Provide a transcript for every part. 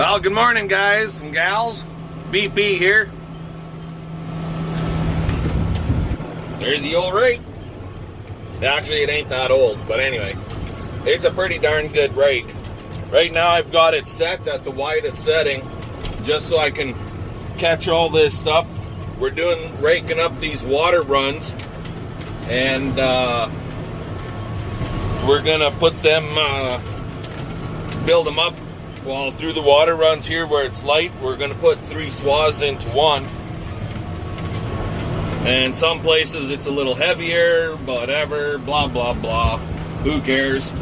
Well, good morning, guys and gals. BP here. There's the old rake. Actually, it ain't that old, but anyway, it's a pretty darn good rake. Right now, I've got it set at the widest setting, just so I can catch all this stuff. We're raking up these water runs, and we're gonna put them, build them up. Well, through the water runs here where it's light, we're going to put 3 swaths into one. And some places it's a little heavier, whatever, blah, blah, blah. Who cares?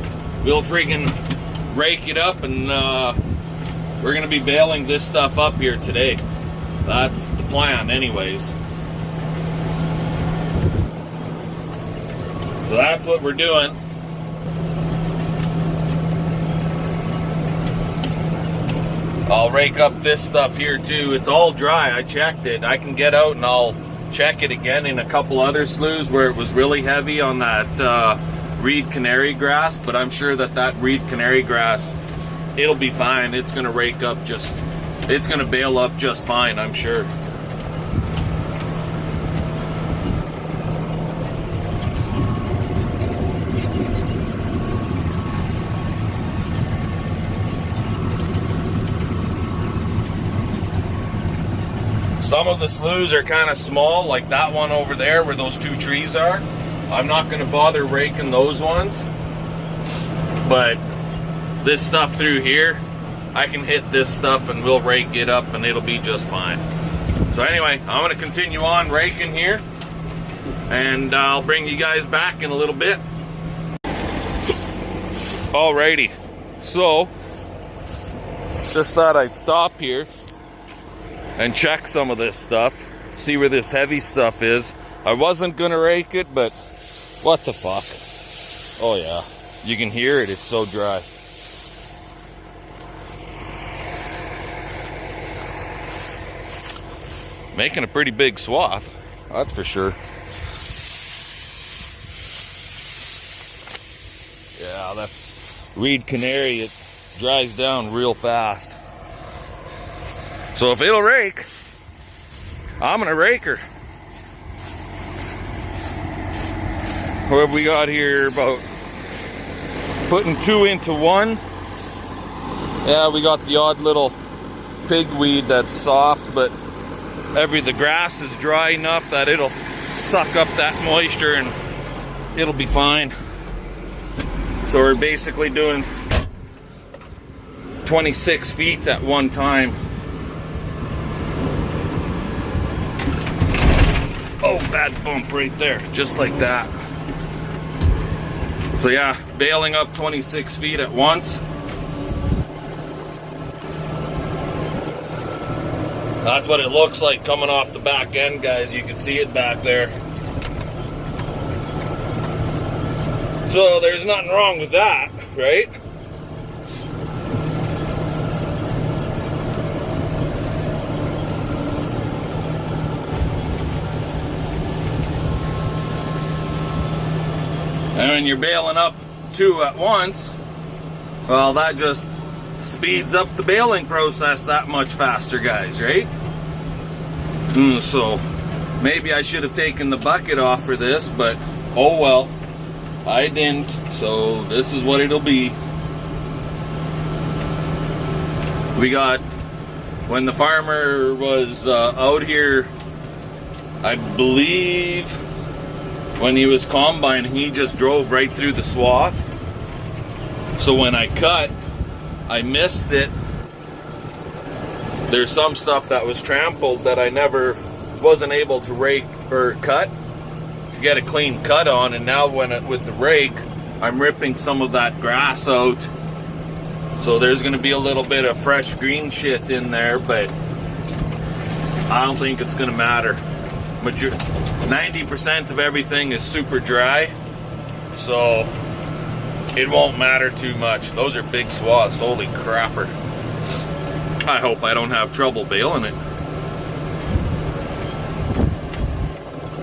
We'll freaking rake it up, and we're going to be baling this stuff up here today. That's the plan anyways. So that's what we're doing. I'll rake up this stuff here too. It's all dry. I checked it. I can get out and I'll check it again in a couple other sloughs where it was really heavy on that reed canary grass, but I'm sure that reed canary grass, it'll be fine. It's gonna rake up it's gonna bale up just fine, I'm sure. Some of the sloughs are kind of small, like that one over there where those 2 trees are. I'm not going to bother raking those ones. But this stuff through here, I can hit this stuff and we'll rake it up and it'll be just fine. So anyway, I'm going to continue on raking here. And I'll bring you guys back in a little bit. Alrighty. So, just thought I'd stop here and check some of this stuff, see where this heavy stuff is. I wasn't gonna rake it, but what the fuck. Oh yeah, you can hear it, it's so dry. Making a pretty big swath, that's for sure. Yeah, that's reed canary, it dries down real fast. So if it'll rake, I'm gonna rake her. What have we got here? About putting 2 into 1. Yeah, we got the odd little pigweed that's soft, but the grass is dry enough that it'll suck up that moisture and it'll be fine. So we're basically doing 26 feet at one time. Oh, bad bump right there, just like that. So yeah, baling up 26 feet at once. That's what it looks like coming off the back end, guys. You can see it back there. So there's nothing wrong with that, right? And when you're baling up 2 at once, well, that just speeds up the baling process that much faster, guys, right? So maybe I should have taken the bucket off for this, but oh well, I didn't. So this is what it'll be. We got, when the farmer was out here, I believe, when he was combining, he just drove right through the swath. So when I cut, I missed it. There's some stuff that was trampled that I wasn't able to rake or cut to get a clean cut on, and now with the rake, I'm ripping some of that grass out. So there's gonna be a little bit of fresh green shit in there, but I don't think it's gonna matter. 90% of everything is super dry, so it won't matter too much. Those are big swaths, holy crapper. I hope I don't have trouble baling it.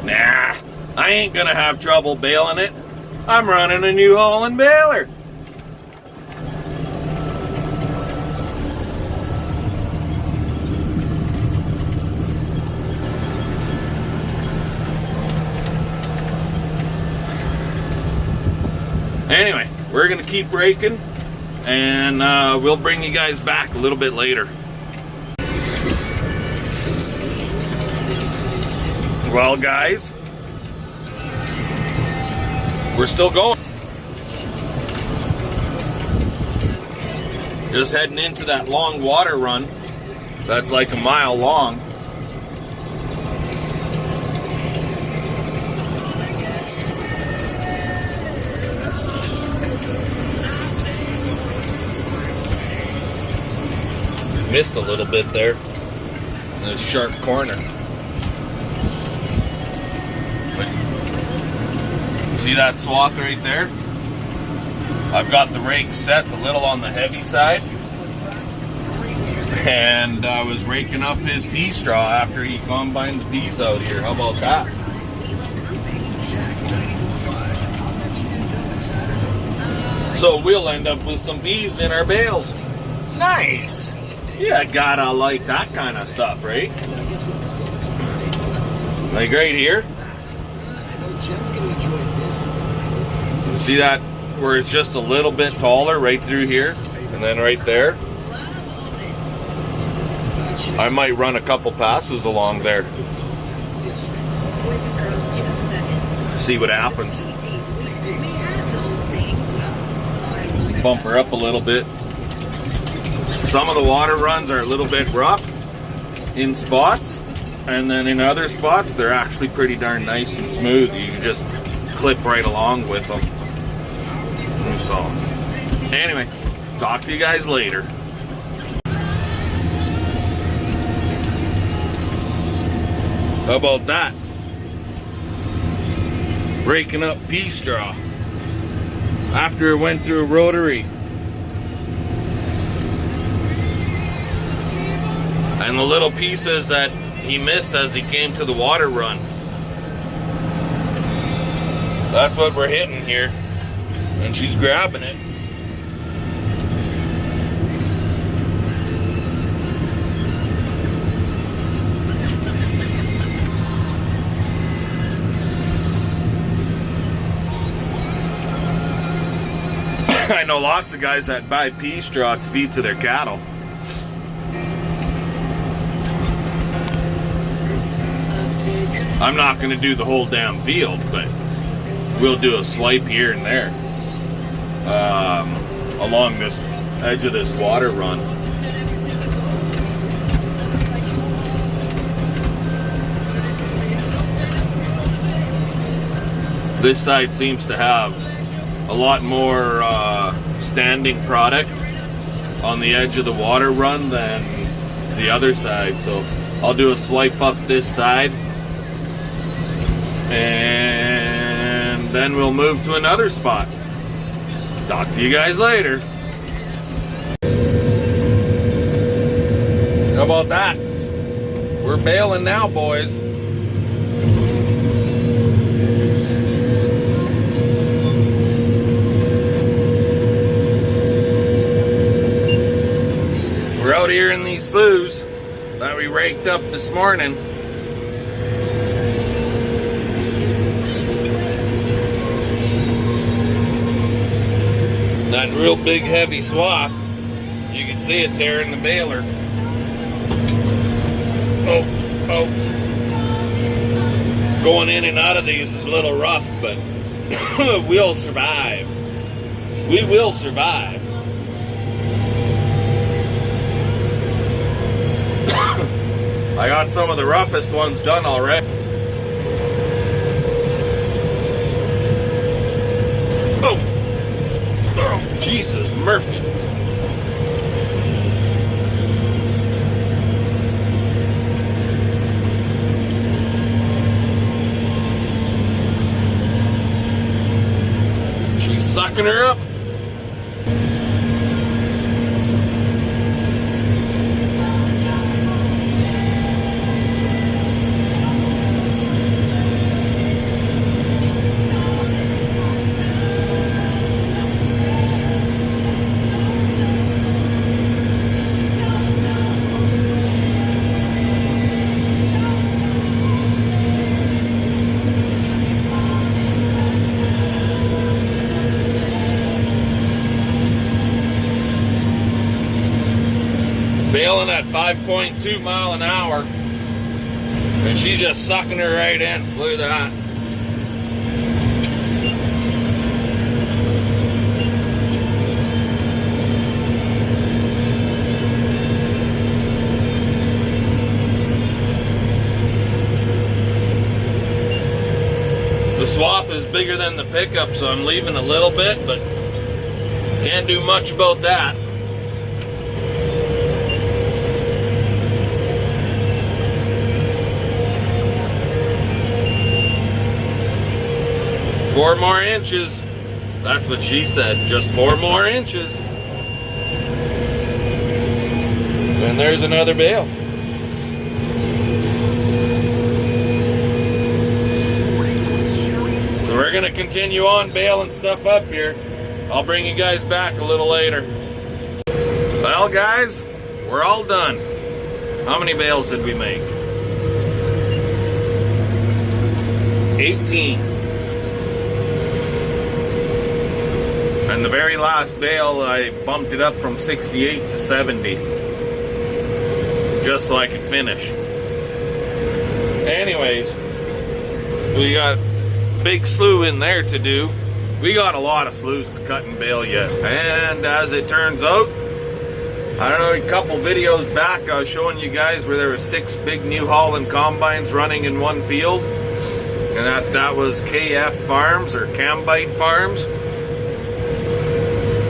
Nah, I ain't gonna have trouble baling it. I'm running a New Holland baler. Anyway, we're gonna keep raking, and we'll bring you guys back a little bit later. Well, guys, we're still going. Just heading into that long water run that's like a mile long. Missed a little bit there in a sharp corner. But see that swath right there? I've got the rake set a little on the heavy side, and I was raking up his pea straw after he combined the peas out here. How about that? So we'll end up with some peas in our bales. Nice! Yeah, gotta like that kind of stuff, right? Like right here. See that where it's just a little bit taller right through here, and then right there? I might run a couple passes along there. See what happens. Bump her up a little bit. Some of the water runs are a little bit rough in spots, and then in other spots they're actually pretty darn nice and smooth. You can just clip right along with them. So, anyway, talk to you guys later. How about that? Raking up pea straw after it went through a rotary. And the little pieces that he missed as he came to the water run. That's what we're hitting here. And she's grabbing it. I know lots of guys that buy pea straw to feed to their cattle. I'm not going to do the whole damn field, but we'll do a swipe here and there along this edge of this water run. This side seems to have a lot more standing product on the edge of the water run than the other side, so I'll do a swipe up this side, and then we'll move to another spot. Talk to you guys later. How about that? We're bailing now, boys. We're out here in these sloughs that we raked up this morning. That real big heavy swath, you can see it there in the baler. Oh. Going in and out of these is a little rough, but we'll survive. We will survive. I got some of the roughest ones done already. Oh, Jesus, Murphy. She's sucking her up. going at 5.2 mile an hour. And she's just sucking her right in. Look at that. The swath is bigger than the pickup, so I'm leaving a little bit, but can't do much about that. Four more inches. That's what she said, just 4 more inches. And there's another bale. So we're gonna continue on baling stuff up here. I'll bring you guys back a little later. Well guys, we're all done. How many bales did we make? 18. And the very last bale, I bumped it up from 68 to 70. Just so I could finish. Anyways, we got big slew in there to do. We got a lot of sloughs to cut and bale yet. And as it turns out, I don't know, a couple videos back I was showing you guys where there were 6 big New Holland combines running in one field. And that was KF Farms or Cambite Farms.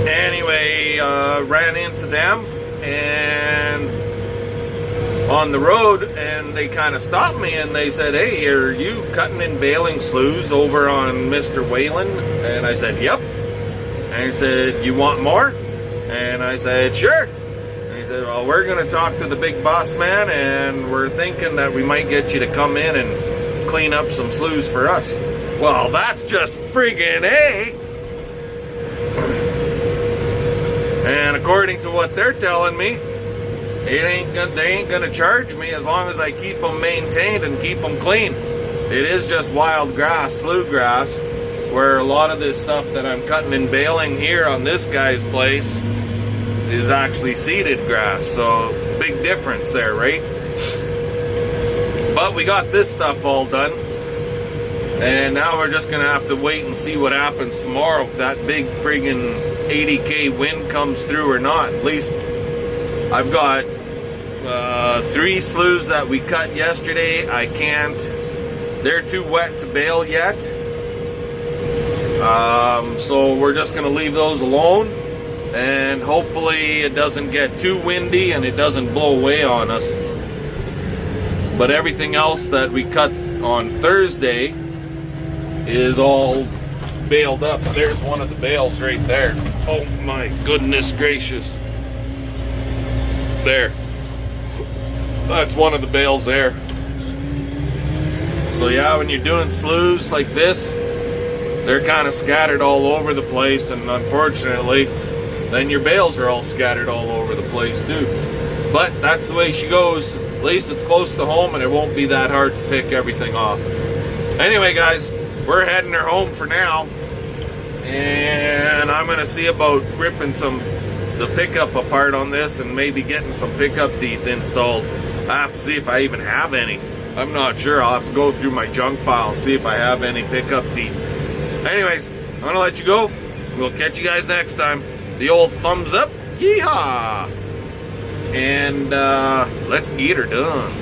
Anyway, ran into them and on the road, and they kind of stopped me and they said, "Hey, are you cutting and baling sloughs over on Mr. Whalen?" And I said, "Yep." And he said, "You want more?" And I said, "Sure." And he said, "Well, we're going to talk to the big boss man, and we're thinking that we might get you to come in and clean up some sloughs for us." Well, that's just friggin' A. And according to what they're telling me, they ain't gonna charge me as long as I keep them maintained and keep them clean. It is just wild grass, slough grass, where a lot of this stuff that I'm cutting and baling here on this guy's place is actually seeded grass. So big difference there, right? But we got this stuff all done. And now we're just gonna have to wait and see what happens tomorrow if that big friggin' 80k wind comes through or not. At least I've got 3 sloughs that we cut yesterday. They're too wet to bale yet. So we're just gonna leave those alone, and hopefully it doesn't get too windy and it doesn't blow away on us. But everything else that we cut on Thursday is all baled up. There's one of the bales right there. Oh my goodness gracious. There. That's one of the bales there. So yeah, when you're doing sloughs like this, they're kind of scattered all over the place, and unfortunately, then your bales are all scattered all over the place too. But that's the way she goes. At least it's close to home and it won't be that hard to pick everything off. Anyway guys, we're heading her home for now. And I'm gonna see about ripping the pickup apart on this and maybe getting some pickup teeth installed. I have to see if I even have any. I'm not sure. I'll have to go through my junk pile and see if I have any pickup teeth. Anyways, I'm gonna let you go. We'll catch you guys next time. The old thumbs up, yeehaw! And let's get her done.